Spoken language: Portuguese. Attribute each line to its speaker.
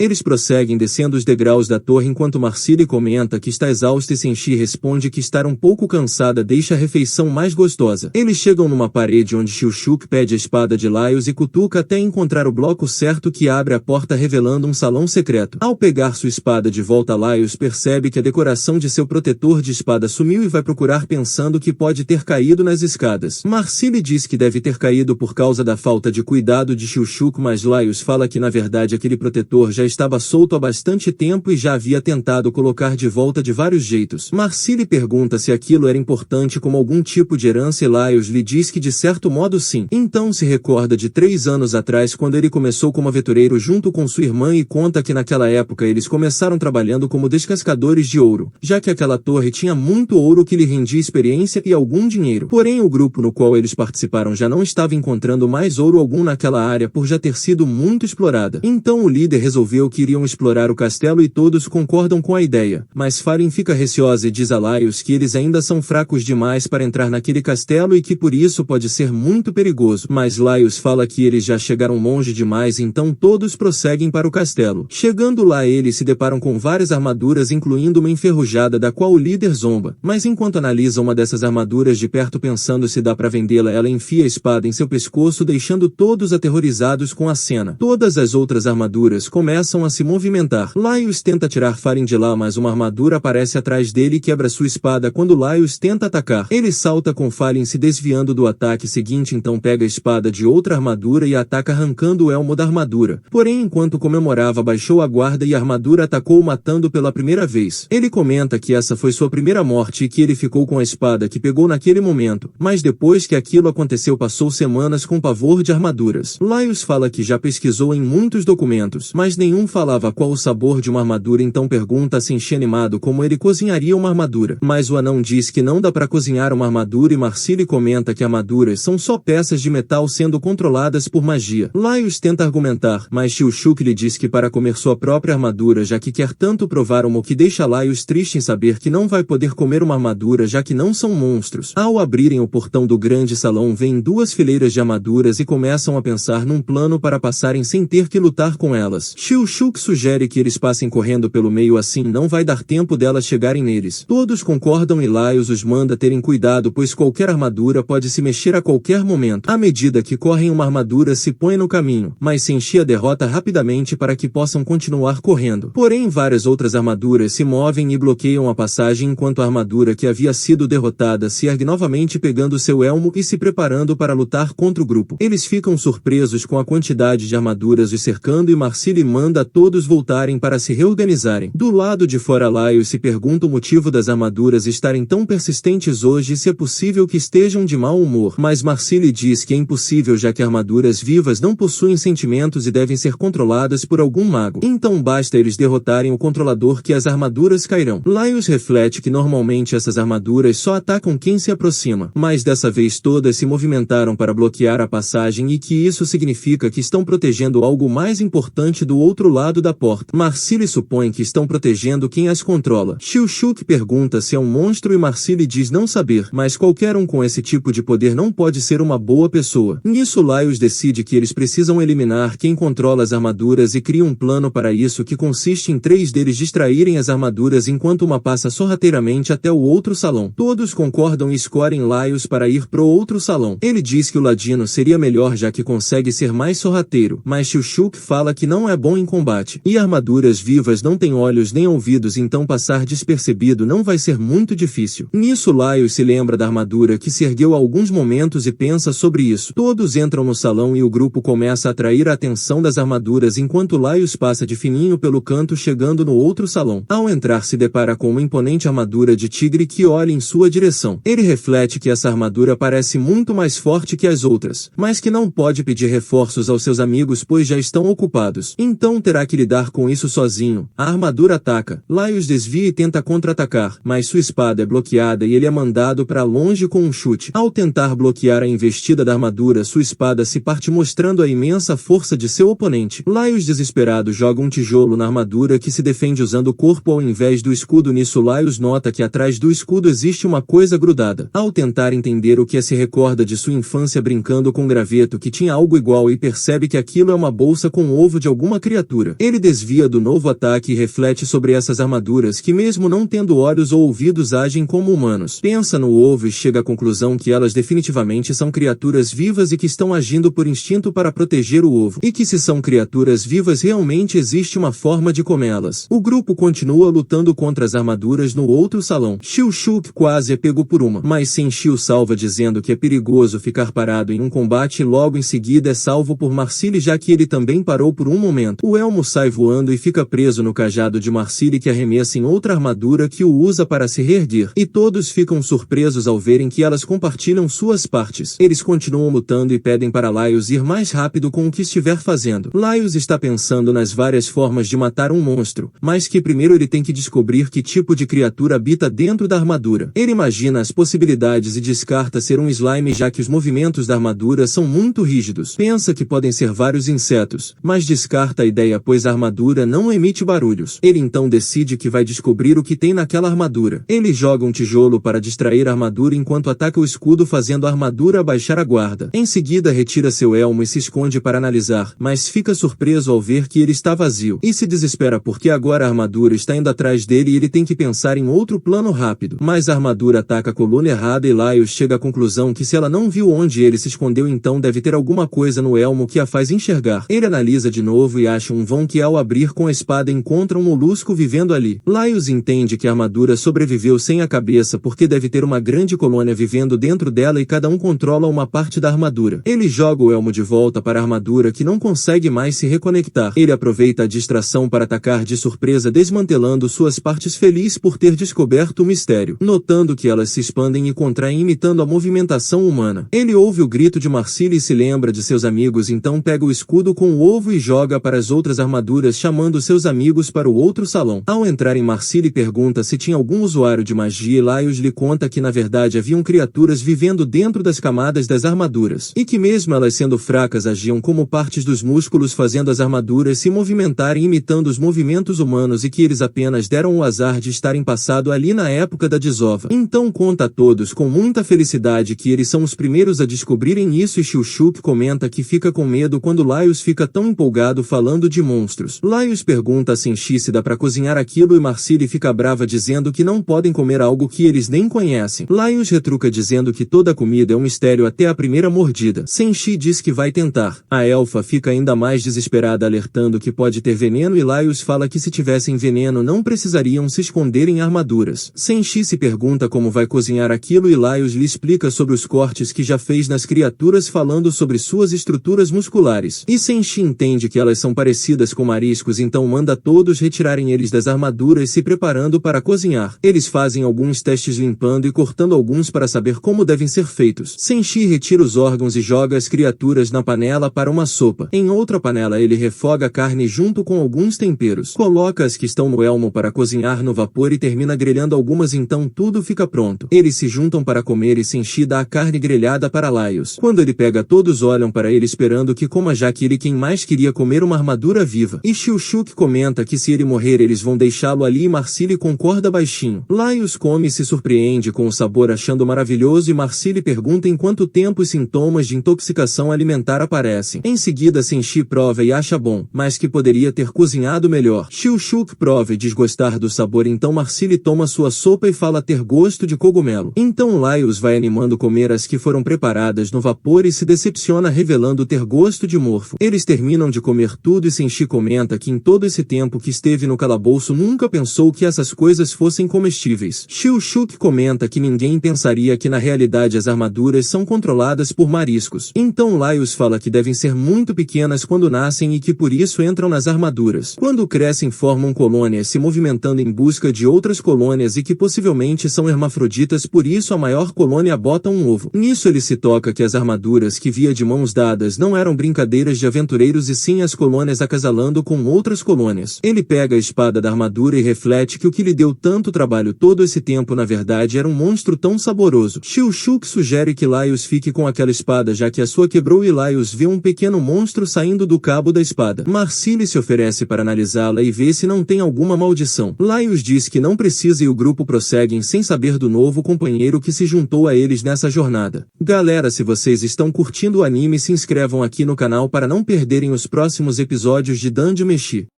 Speaker 1: Eles prosseguem descendo os degraus da torre enquanto Marcille comenta que está exausta e Senshi responde que estar um pouco cansada deixa a refeição mais gostosa. Eles chegam numa parede onde Xiuxuk pede a espada de Laios e cutuca até encontrar o bloco certo que abre a porta revelando um salão secreto. Ao pegar sua espada de volta, Laios percebe que a decoração de seu protetor de espada sumiu e vai procurar pensando que pode ter caído nas escadas. Marcille diz que deve ter caído por causa da falta de cuidado de Xiuxuk, mas Laios fala que na verdade aquele protetor já estava solto há bastante tempo e já havia tentado colocar de volta de vários jeitos. Marcille pergunta se aquilo era importante como algum tipo de herança e Laios lhe diz que de certo modo sim. Então se recorda de 3 anos atrás quando ele começou como aventureiro junto com sua irmã e conta que naquela época eles começaram trabalhando como descascadores de ouro, já que aquela torre tinha muito ouro que lhe rendia experiência e algum dinheiro. Porém o grupo no qual eles participaram já não estava encontrando mais ouro algum naquela área por já ter sido muito explorada. Então o líder resolveu que iriam explorar o castelo e todos concordam com a ideia, mas Fallen fica receosa e diz a Laios que eles ainda são fracos demais para entrar naquele castelo e que por isso pode ser muito perigoso, mas Laios fala que eles já chegaram longe demais, então todos prosseguem para o castelo. Chegando lá eles se deparam com várias armaduras incluindo uma enferrujada da qual o líder zomba, mas enquanto analisa uma dessas armaduras de perto pensando se dá para vendê-la, ela enfia a espada em seu pescoço deixando todos aterrorizados com a cena. Todas as outras armaduras começam a se movimentar. Laios tenta tirar Fallen de lá, mas uma armadura aparece atrás dele e quebra sua espada quando Laios tenta atacar. Ele salta com Fallen se desviando do ataque seguinte, então pega a espada de outra armadura e ataca arrancando o elmo da armadura. Porém enquanto comemorava baixou a guarda e a armadura atacou matando pela primeira vez. Ele comenta que essa foi sua primeira morte e que ele ficou com a espada que pegou naquele momento, mas depois que aquilo aconteceu passou semanas com pavor de armaduras. Laios fala que já pesquisou em muitos documentos, mas nenhum falava qual o sabor de uma armadura, então pergunta a Senshi animado como ele cozinharia uma armadura. Mas o anão diz que não dá para cozinhar uma armadura e Marcille comenta que armaduras são só peças de metal sendo controladas por magia. Laios tenta argumentar, mas Xiuxuk lhe diz que para comer sua própria armadura já que quer tanto provar o que deixa Laios triste em saber que não vai poder comer uma armadura já que não são monstros. Ao abrirem o portão do grande salão vêm 2 fileiras de armaduras e começam a pensar num plano para passarem sem ter que lutar com elas. Xiuxuk sugere que eles passem correndo pelo meio, assim não vai dar tempo delas chegarem neles. Todos concordam e Laios os manda terem cuidado pois qualquer armadura pode se mexer a qualquer momento. À medida que correm uma armadura se põe no caminho, mas Senshi a derrota rapidamente para que possam continuar correndo. Porém várias outras armaduras se movem e bloqueiam a passagem enquanto a armadura que havia sido derrotada se ergue novamente pegando seu elmo e se preparando para lutar contra o grupo. Eles ficam surpresos com a quantidade de armaduras os cercando e Marcille manda todos voltarem para se reorganizarem. Do lado de fora Laios se pergunta o motivo das armaduras estarem tão persistentes hoje e se é possível que estejam de mau humor, mas Marcille diz que é impossível já que armaduras vivas não possuem sentimentos e devem ser controladas por algum mago. Então basta eles derrotarem o controlador que as armaduras cairão. Laios reflete que normalmente essas armaduras só atacam quem se aproxima, mas dessa vez todas se movimentaram para bloquear a passagem e que isso significa que estão protegendo algo mais importante do outro lado da porta. Marcille supõe que estão protegendo quem as controla. Xiuxuk pergunta se é um monstro e Marcille diz não saber, mas qualquer um com esse tipo de poder não pode ser uma boa pessoa. Nisso Laios decide que eles precisam eliminar quem controla as armaduras e cria um plano para isso que consiste em 3 deles distraírem as armaduras enquanto uma passa sorrateiramente até o outro salão. Todos concordam e escolhem Laios para ir pro outro salão. Ele diz que o ladino seria melhor já que consegue ser mais sorrateiro, mas Xiuxuk fala que não é bom em combate. E armaduras vivas não têm olhos nem ouvidos, então passar despercebido não vai ser muito difícil. Nisso Laios se lembra da armadura que se ergueu há alguns momentos e pensa sobre isso. Todos entram no salão e o grupo começa a atrair a atenção das armaduras enquanto Laios passa de fininho pelo canto chegando no outro salão. Ao entrar se depara com uma imponente armadura de tigre que olha em sua direção. Ele reflete que essa armadura parece muito mais forte que as outras, mas que não pode pedir reforços aos seus amigos pois já estão ocupados. Então terá que lidar com isso sozinho. A armadura ataca. Laios desvia e tenta contra-atacar, mas sua espada é bloqueada e ele é mandado para longe com um chute. Ao tentar bloquear a investida da armadura, sua espada se parte mostrando a imensa força de seu oponente. Laios desesperado joga um tijolo na armadura que se defende usando o corpo ao invés do escudo. Nisso Laios nota que atrás do escudo existe uma coisa grudada. Ao tentar entender o que é se recorda de sua infância brincando com um graveto que tinha algo igual e percebe que aquilo é uma bolsa com o ovo de alguma criatura. criatura. Ele desvia do novo ataque e reflete sobre essas armaduras que mesmo não tendo olhos ou ouvidos agem como humanos. Pensa no ovo e chega à conclusão que elas definitivamente são criaturas vivas e que estão agindo por instinto para proteger o ovo. E que se são criaturas vivas realmente existe uma forma de comê-las. O grupo continua lutando contra as armaduras no outro salão. Xiu-Shuk quase é pego por uma, mas Senshi o salva dizendo que é perigoso ficar parado em um combate e logo em seguida é salvo por Marcille já que ele também parou por um momento. O elmo sai voando e fica preso no cajado de Marcille que arremessa em outra armadura que o usa para se reerguer. E todos ficam surpresos ao verem que elas compartilham suas partes. Eles continuam lutando e pedem para Laios ir mais rápido com o que estiver fazendo. Laios está pensando nas várias formas de matar um monstro, mas que primeiro ele tem que descobrir que tipo de criatura habita dentro da armadura. Ele imagina as possibilidades e descarta ser um slime já que os movimentos da armadura são muito rígidos. Pensa que podem ser vários insetos, mas descarta a ideia pois a armadura não emite barulhos. Ele então decide que vai descobrir o que tem naquela armadura. Ele joga um tijolo para distrair a armadura enquanto ataca o escudo fazendo a armadura abaixar a guarda. Em seguida retira seu elmo e se esconde para analisar, mas fica surpreso ao ver que ele está vazio. E se desespera porque agora a armadura está indo atrás dele e ele tem que pensar em outro plano rápido. Mas a armadura ataca a coluna errada e Laios chega à conclusão que se ela não viu onde ele se escondeu então deve ter alguma coisa no elmo que a faz enxergar. Ele analisa de novo e acha um vão que ao abrir com a espada encontra um molusco vivendo ali. Laios entende que a armadura sobreviveu sem a cabeça porque deve ter uma grande colônia vivendo dentro dela e cada um controla uma parte da armadura. Ele joga o elmo de volta para a armadura que não consegue mais se reconectar. Ele aproveita a distração para atacar de surpresa desmantelando suas partes feliz por ter descoberto o mistério, notando que elas se expandem e contraem imitando a movimentação humana. Ele ouve o grito de Marcille e se lembra de seus amigos então pega o escudo com o ovo e joga para as outras armaduras chamando seus amigos para o outro salão. Ao entrar em Marcille pergunta se tinha algum usuário de magia e Laios lhe conta que na verdade haviam criaturas vivendo dentro das camadas das armaduras, e que mesmo elas sendo fracas agiam como partes dos músculos fazendo as armaduras se movimentarem imitando os movimentos humanos e que eles apenas deram o azar de estarem passado ali na época da desova. Então conta a todos com muita felicidade que eles são os primeiros a descobrirem isso e Xiu-Shuk comenta que fica com medo quando Laios fica tão empolgado falando de monstros. Laios pergunta a Senshi se dá para cozinhar aquilo e Marcille fica brava dizendo que não podem comer algo que eles nem conhecem. Laios retruca dizendo que toda comida é um mistério até a primeira mordida. Senshi diz que vai tentar. A elfa fica ainda mais desesperada alertando que pode ter veneno e Laios fala que se tivessem veneno não precisariam se esconder em armaduras. Senshi se pergunta como vai cozinhar aquilo e Laios lhe explica sobre os cortes que já fez nas criaturas falando sobre suas estruturas musculares. E Senshi entende que elas são parecidas com mariscos então manda todos retirarem eles das armaduras se preparando para cozinhar. Eles fazem alguns testes limpando e cortando alguns para saber como devem ser feitos. Senshi retira os órgãos e joga as criaturas na panela para uma sopa. Em outra panela ele refoga a carne junto com alguns temperos. Coloca as que estão no elmo para cozinhar no vapor e termina grelhando algumas então tudo fica pronto. Eles se juntam para comer e Senshi dá a carne grelhada para Laios. Quando ele pega todos olham para ele esperando que coma já que ele quem mais queria comer uma armadura viva. E Xiu-Shuk comenta que se ele morrer eles vão deixá-lo ali e Marcille concorda baixinho. Laios come e se surpreende com o sabor achando maravilhoso e Marcille pergunta em quanto tempo os sintomas de intoxicação alimentar aparecem. Em seguida Senshi prova e acha bom, mas que poderia ter cozinhado melhor. Xiu-Shuk prova e desgostar do sabor então Marcille toma sua sopa e fala ter gosto de cogumelo. Então Laios vai animando comer as que foram preparadas no vapor e se decepciona revelando ter gosto de morfo. Eles terminam de comer tudo e Senshi comenta que em todo esse tempo que esteve no calabouço nunca pensou que essas coisas fossem comestíveis. Xiu-Shuk comenta que ninguém pensaria que na realidade as armaduras são controladas por mariscos. Então Laios fala que devem ser muito pequenas quando nascem e que por isso entram nas armaduras. Quando crescem formam colônias se movimentando em busca de outras colônias e que possivelmente são hermafroditas por isso a maior colônia bota um ovo. Nisso ele se toca que as armaduras que via de mãos dadas não eram brincadeiras de aventureiros e sim as colônias acasalando com outras colônias. Ele pega a espada da armadura e reflete que o que lhe deu tanto trabalho todo esse tempo na verdade era um monstro tão saboroso. Xiu-Shuk sugere que Laios fique com aquela espada já que a sua quebrou e Laios vê um pequeno monstro saindo do cabo da espada. Marcille se oferece para analisá-la e vê se não tem alguma maldição. Laios diz que não precisa e o grupo prosseguem sem saber do novo companheiro que se juntou a eles nessa jornada. Galera, se vocês estão curtindo o anime se inscrevam aqui no canal para não perderem os próximos episódios episódios de Dandy Meshi.